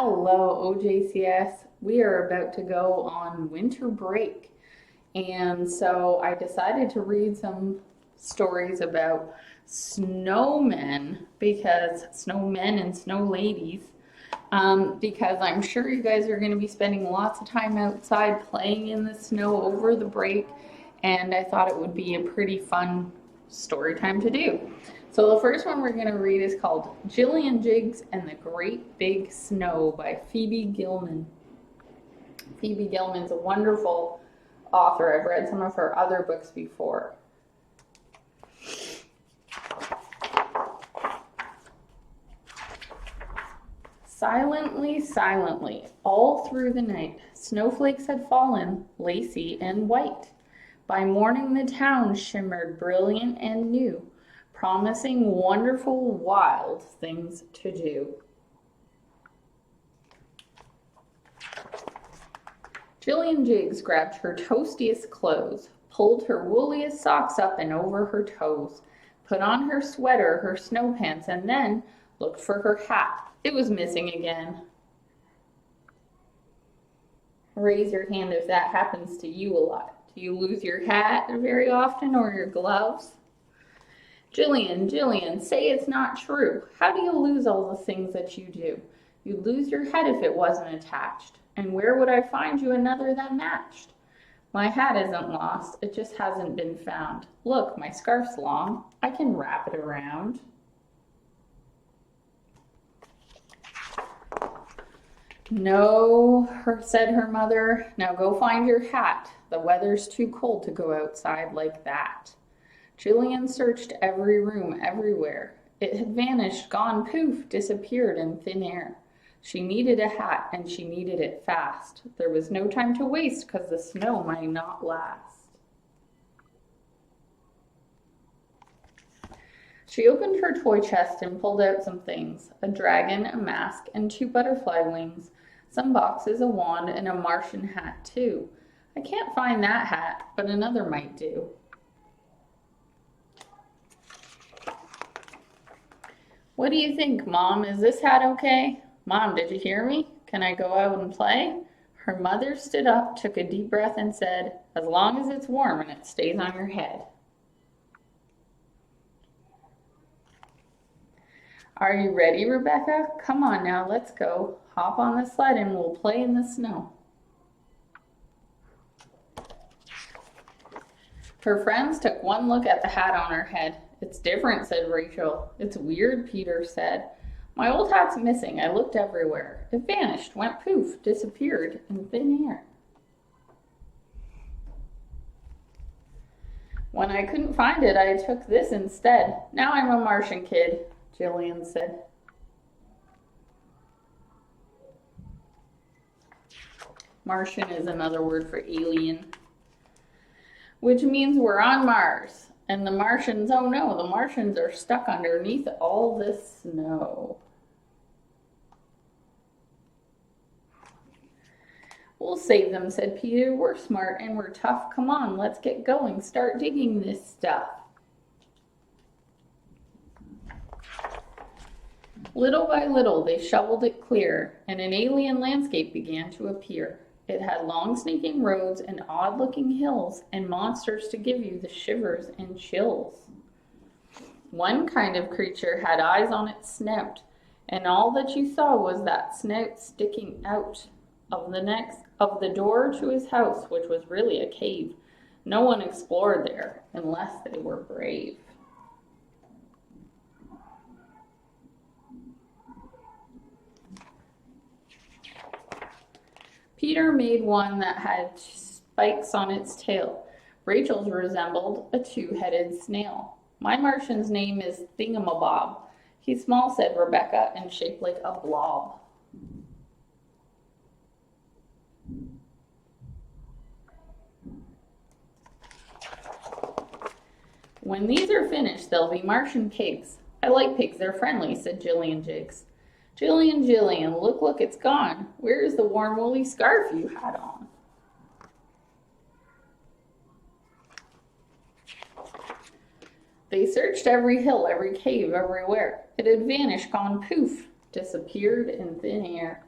Hello, OJCS. We are about to go on winter break. And so I decided to read some stories about snowmen because snowmen and snow ladies. Because I'm sure you guys are going to be spending lots of time outside playing in the snow over the break. And I thought it would be a pretty fun story time to do. So the first one we're going to read is called Jillian Jiggs and the Great Big Snow by Phoebe Gilman. Phoebe Gilman's a wonderful author. I've read some of her other books before. Silently, silently, all through the night, snowflakes had fallen, lacy and white. By morning the town shimmered brilliant and new, promising wonderful, wild things to do. Jillian Jiggs grabbed her toastiest clothes, pulled her wooliest socks up and over her toes, put on her sweater, her snow pants, and then looked for her hat. It was missing again. Raise your hand if that happens to you a lot. Do you lose your hat very often or your gloves? Jillian, say it's not true. How do you lose all the things that you do? You'd lose your head if it wasn't attached. And where would I find you another that matched? My hat isn't lost, it just hasn't been found. Look, my scarf's long. I can wrap it around. No, said her mother. Now go find your hat. The weather's too cold to go outside like that. Jillian searched every room, everywhere. It had vanished, gone poof, disappeared in thin air. She needed a hat, and she needed it fast. There was no time to waste, 'cause the snow might not last. She opened her toy chest and pulled out some things, a dragon, a mask, and 2 butterfly wings, some boxes, a wand, and a Martian hat, too. I can't find that hat, but another might do. What do you think, Mom? Is this hat okay? Mom, did you hear me? Can I go out and play? Her mother stood up, took a deep breath, and said, as long as it's warm and it stays on your head. Are you ready, Rebecca? Come on now, let's go. Hop on the sled and we'll play in the snow. Her friends took one look at the hat on her head. It's different, said Rachel. It's weird, Peter said. My old hat's missing. I looked everywhere. It vanished, went poof, disappeared in thin air. When I couldn't find it, I took this instead. Now I'm a Martian kid, Jillian said. Martian is another word for alien, which means we're on Mars. And the Martians, oh no, the Martians are stuck underneath all this snow. We'll save them, said Peter. We're smart and we're tough. Come on, let's get going. Start digging this stuff. Little by little, they shoveled it clear, and an alien landscape began to appear. It had long sneaking roads and odd-looking hills and monsters to give you the shivers and chills. One kind of creature had eyes on its snout, and all that you saw was that snout sticking out of the door to his house, which was really a cave. No one explored there unless they were brave. Peter made one that had spikes on its tail. Rachel's resembled a 2-headed snail. My Martian's name is Thingamabob. He's small, said Rebecca, and shaped like a blob. When these are finished, they'll be Martian pigs. I like pigs, they're friendly, said Jillian Jiggs. Jillian, look, it's gone. Where is the warm woolly scarf you had on? They searched every hill, every cave, everywhere. It had vanished, gone poof, disappeared in thin air.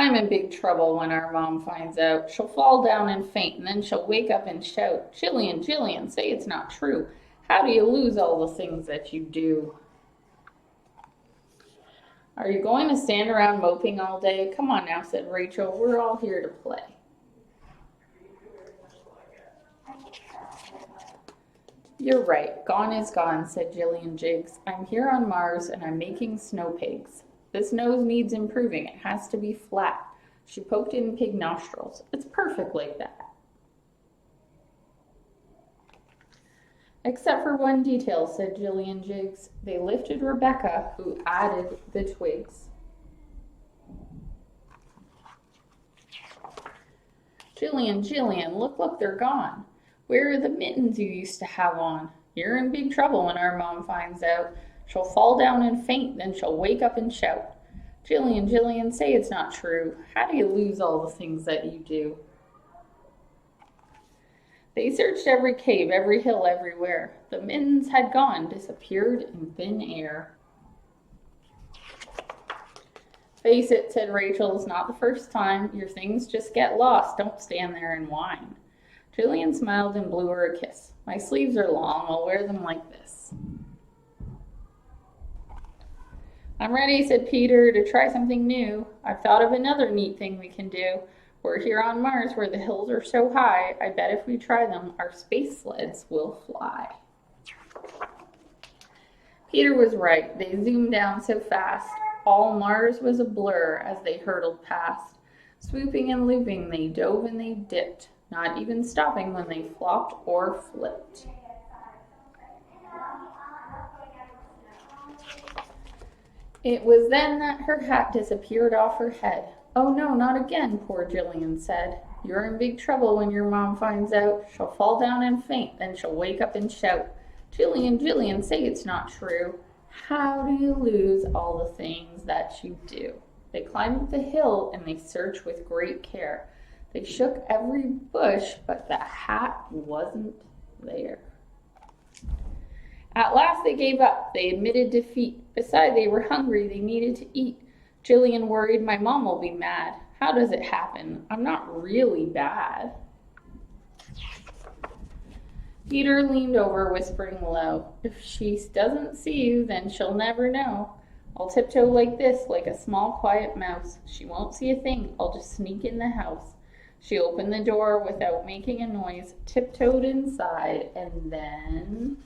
I'm in big trouble when our mom finds out. She'll fall down and faint, and then she'll wake up and shout, Jillian, Jillian, say it's not true. How do you lose all the things that you do? Are you going to stand around moping all day? Come on now, said Rachel. We're all here to play. You're right. Gone is gone, said Jillian Jiggs. I'm here on Mars and I'm making snow pigs. This nose needs improving. It has to be flat. She poked in pig nostrils. It's perfect like that. Except for one detail, said Jillian Jiggs. They lifted Rebecca, who added the twigs. Jillian, Jillian, look, they're gone. Where are the mittens you used to have on? You're in big trouble when our mom finds out. She'll fall down and faint, then she'll wake up and shout. Jillian, Jillian, say it's not true. How do you lose all the things that you do? They searched every cave, every hill, everywhere. The mittens had gone, disappeared in thin air. Face it, said Rachel, it's not the first time. Your things just get lost. Don't stand there and whine. Jillian smiled and blew her a kiss. My sleeves are long. I'll wear them like this. I'm ready, said Peter, to try something new. I've thought of another neat thing we can do. We're here on Mars where the hills are so high. I bet if we try them, our space sleds will fly. Peter was right. They zoomed down so fast. All Mars was a blur as they hurtled past. Swooping and looping, they dove and they dipped, not even stopping when they flopped or flipped. It was then that her hat disappeared off her head. Oh no, not again, poor Jillian said. You're in big trouble when your mom finds out. She'll fall down and faint, then she'll wake up and shout, Jillian, Jillian, say it's not true. How do you lose all the things that you do? They climbed up the hill and they searched with great care. They shook every bush, but the hat wasn't there. At last they gave up. They admitted defeat. Besides, they were hungry. They needed to eat. Jillian worried, my mom will be mad. How does it happen? I'm not really bad. Peter leaned over, whispering low. If she doesn't see you, then she'll never know. I'll tiptoe like this, like a small, quiet mouse. She won't see a thing. I'll just sneak in the house. She opened the door without making a noise, tiptoed inside, and then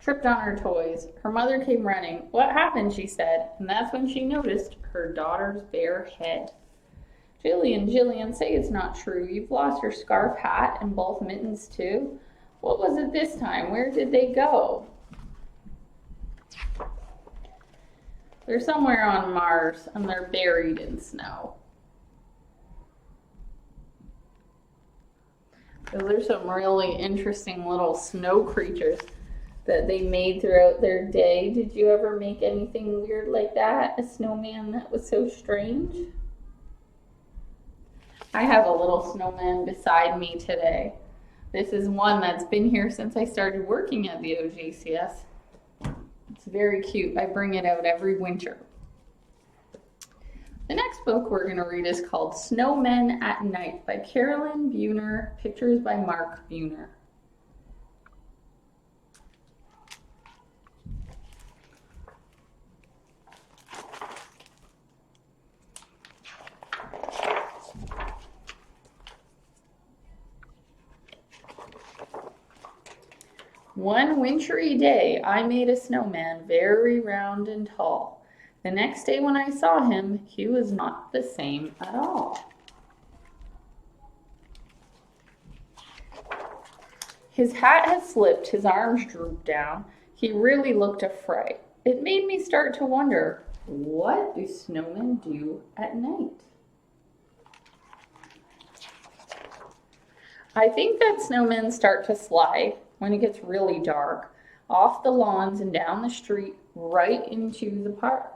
tripped on her toys. Her mother came running. What happened, she said, and that's when she noticed her daughter's bare head. Jillian, Jillian, say it's not true. You've lost your scarf, hat, and both mittens, too. What was it this time? Where did they go? They're somewhere on Mars, and they're buried in snow. Those are some really interesting little snow creatures that they made throughout their day. Did you ever make anything weird like that? A snowman that was so strange? I have a little snowman beside me today. This is one that's been here since I started working at the OJCS. It's very cute. I bring it out every winter. The next book we're going to read is called Snowmen at Night by Caralyn, Buehner, pictures by Mark Buehner. One wintry day, I made a snowman very round and tall. The next day when I saw him, he was not the same at all. His hat had slipped, his arms drooped down. He really looked a fright. It made me start to wonder, what do snowmen do at night? I think that snowmen start to slide when it gets really dark, off the lawns and down the street, right into the park.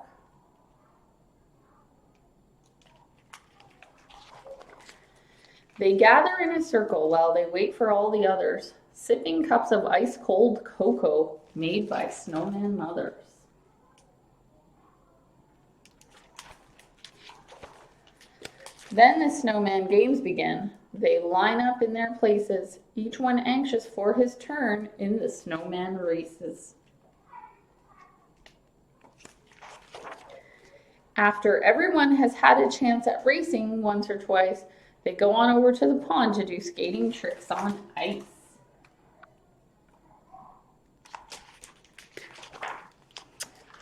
They gather in a circle while they wait for all the others, sipping cups of ice-cold cocoa made by snowman mothers. Then the snowman games begin. They line up in their places, each one anxious for his turn in the snowman races. After everyone has had a chance at racing once or twice, they go on over to the pond to do skating tricks on ice.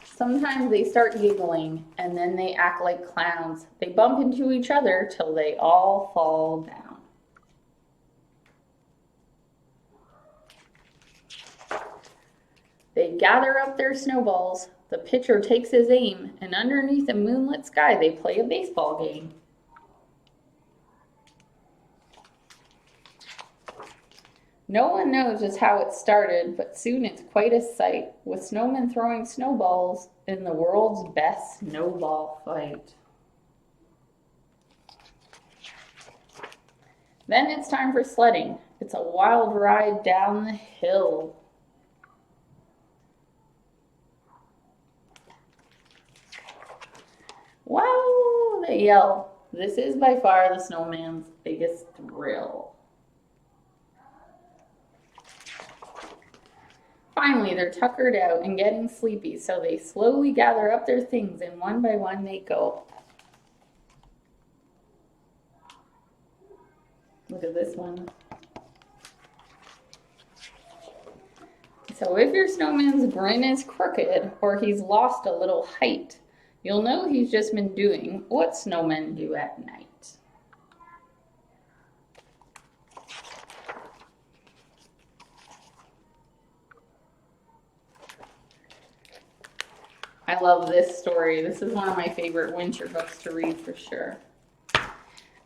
Sometimes they start giggling, and then they act like clowns. They bump into each other till they all fall down. They gather up their snowballs. The pitcher takes his aim, and underneath a moonlit sky they play a baseball game. No one knows just how it started, but soon it's quite a sight, with snowmen throwing snowballs in the world's best snowball fight. Then it's time for sledding. It's a wild ride down the hill. Wow, they yell. This is by far the snowman's biggest thrill. Finally, they're tuckered out and getting sleepy, so they slowly gather up their things and one by one they go. Look at this one. So if your snowman's grin is crooked or he's lost a little height, you'll know he's just been doing what snowmen do at night. I love this story. This is one of my favorite winter books to read for sure.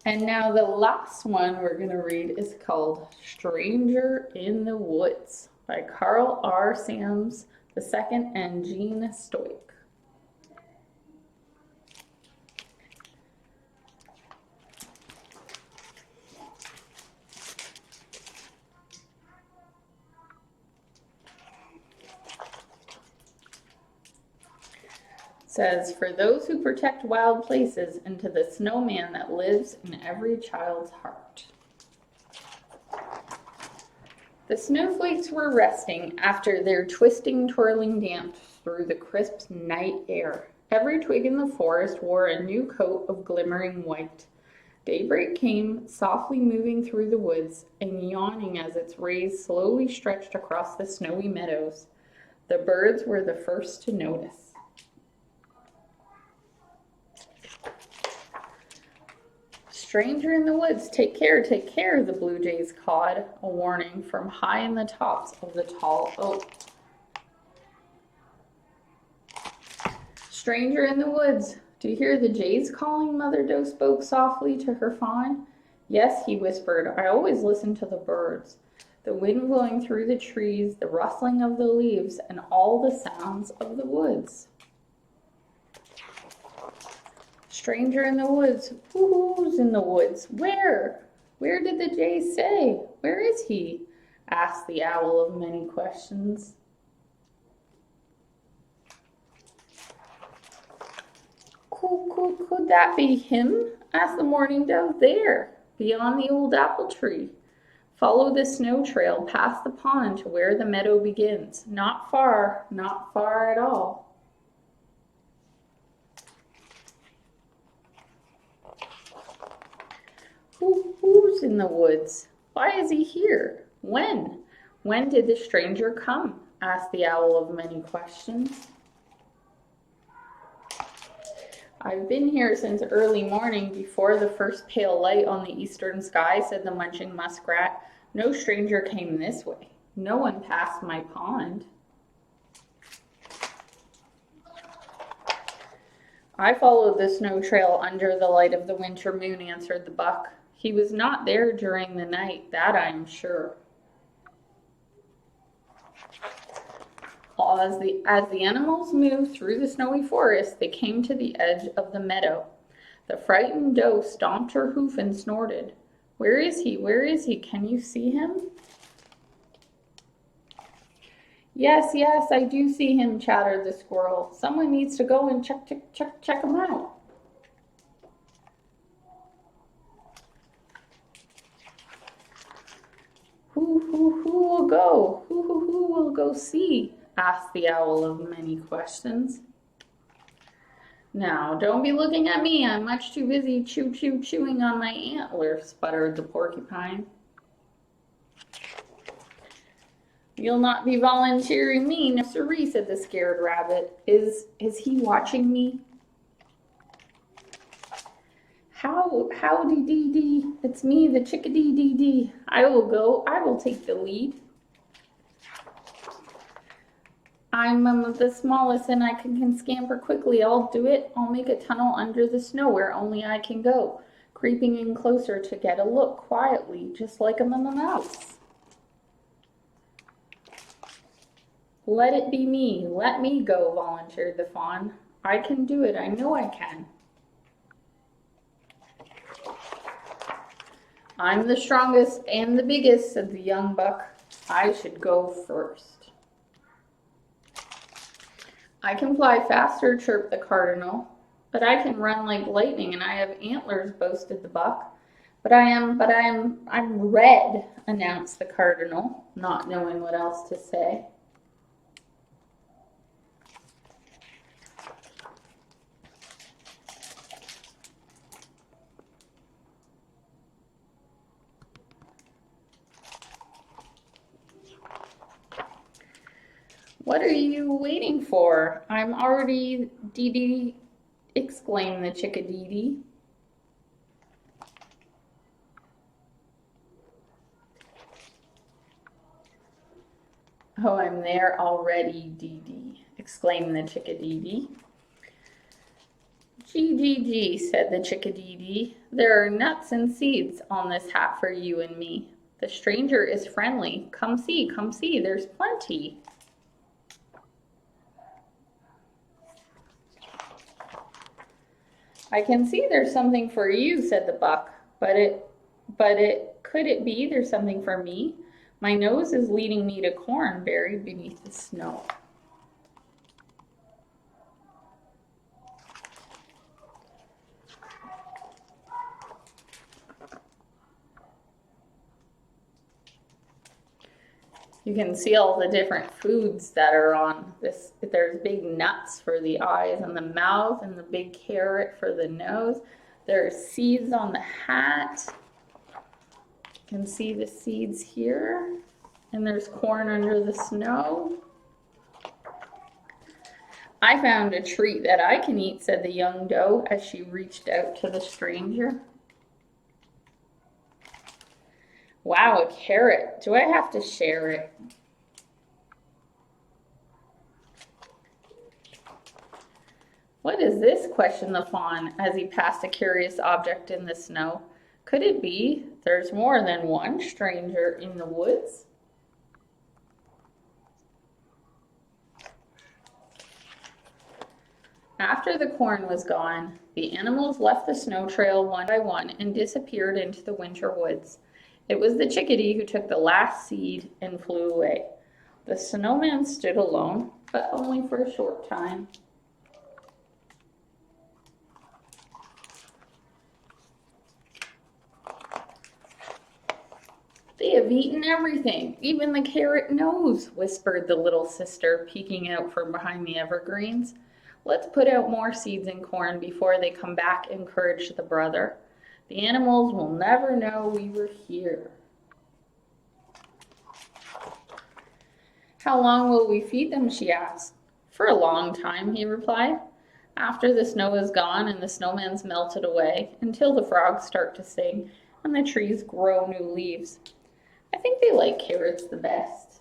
And now the last one we're going to read is called Stranger in the Woods by Carl R. Sams II and Jean Stoick. Says, for those who protect wild places and to the snowman that lives in every child's heart. The snowflakes were resting after their twisting, twirling dance through the crisp night air. Every twig in the forest wore a new coat of glimmering white. Daybreak came, softly moving through the woods and yawning as its rays slowly stretched across the snowy meadows. The birds were the first to notice. Stranger in the woods, take care, the blue jays cawed, a warning from high in the tops of the tall oak. Stranger in the woods, do you hear the jays calling? Mother Doe spoke softly to her fawn. Yes, he whispered, I always listen to the birds. The wind blowing through the trees, the rustling of the leaves, and all the sounds of the woods. Stranger in the woods, who's in the woods? Where? Where did the jay say? Where is he? Asked the owl of many questions. Could that be him? Asked the mourning dove. There, beyond the old apple tree. Follow the snow trail past the pond to where the meadow begins. Not far at all. Who's in the woods? Why is he here? When? When did the stranger come? Asked the owl of many questions. I've been here since early morning before the first pale light on the eastern sky, said the munching muskrat. No stranger came this way. No one passed my pond. I followed the snow trail under the light of the winter moon, answered the buck. He was not there during the night, that I am sure. As the animals moved through the snowy forest, they came to the edge of the meadow. The frightened doe stomped her hoof and snorted. Where is he? Where is he? Can you see him? Yes, I do see him, chattered the squirrel. Someone needs to go and check him out. will go? Who will go see? Asked the owl of many questions. Now, don't be looking at me. I'm much too busy chewing on my antler, sputtered the porcupine. You'll not be volunteering me, no siree, said the scared rabbit. Is he watching me? Howdy dee dee, it's me, the chickadee dee dee. I will go, I will take the lead. I'm the smallest and I can scamper quickly. I'll do it. I'll make a tunnel under the snow where only I can go, creeping in closer to get a look quietly, just like a mouse. Let it be me. Let me go, volunteered the fawn. I can do it. I know I can. I'm the strongest and the biggest, said the young buck. I should go first. I can fly faster, chirped the cardinal, but I can run like lightning and I have antlers, boasted the buck. I'm red, announced the cardinal, not knowing what else to say. What are you waiting for? I'm already dee-dee, exclaimed the chickadee. Oh, I'm there already, dee-dee, exclaimed the chickadee. Gee, said the chickadee. There are nuts and seeds on this hat for you and me. The stranger is friendly. Come see, there's plenty. I can see there's something for you, said the buck, but could it be there's something for me? My nose is leading me to corn buried beneath the snow. You can see all the different foods that are on this. There's big nuts for the eyes and the mouth and the big carrot for the nose. There's seeds on the hat. You can see the seeds here. And there's corn under the snow. I found a treat that I can eat, said the young doe as she reached out to the stranger. Wow, a carrot. Do I have to share it? What is this? Questioned the fawn as he passed a curious object in the snow. Could it be there's more than one stranger in the woods? After the corn was gone, the animals left the snow trail one by one and disappeared into the winter woods. It was the chickadee who took the last seed and flew away. The snowman stood alone, but only for a short time. They have eaten everything, even the carrot nose, whispered the little sister, peeking out from behind the evergreens. Let's put out more seeds and corn before they come back, encouraged the brother. The animals will never know we were here. How long will we feed them, she asked. For a long time, he replied. After the snow is gone and the snowman's melted away, until the frogs start to sing and the trees grow new leaves. I think they like carrots the best.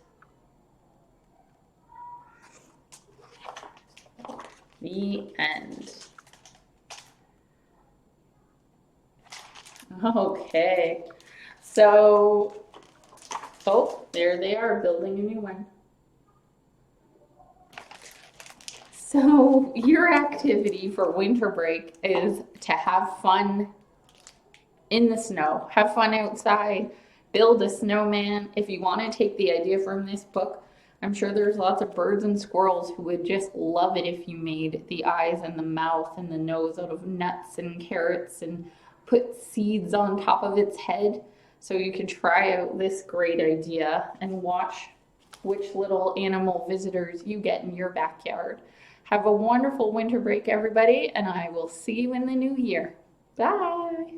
The end. Okay, so, there they are, building a new one. So your activity for winter break is to have fun in the snow, have fun outside, build a snowman. If you want to take the idea from this book, I'm sure there's lots of birds and squirrels who would just love it if you made the eyes and the mouth and the nose out of nuts and carrots and put seeds on top of its head. So you can try out this great idea and watch which little animal visitors you get in your backyard. Have a wonderful winter break, everybody, and I will see you in the new year. Bye.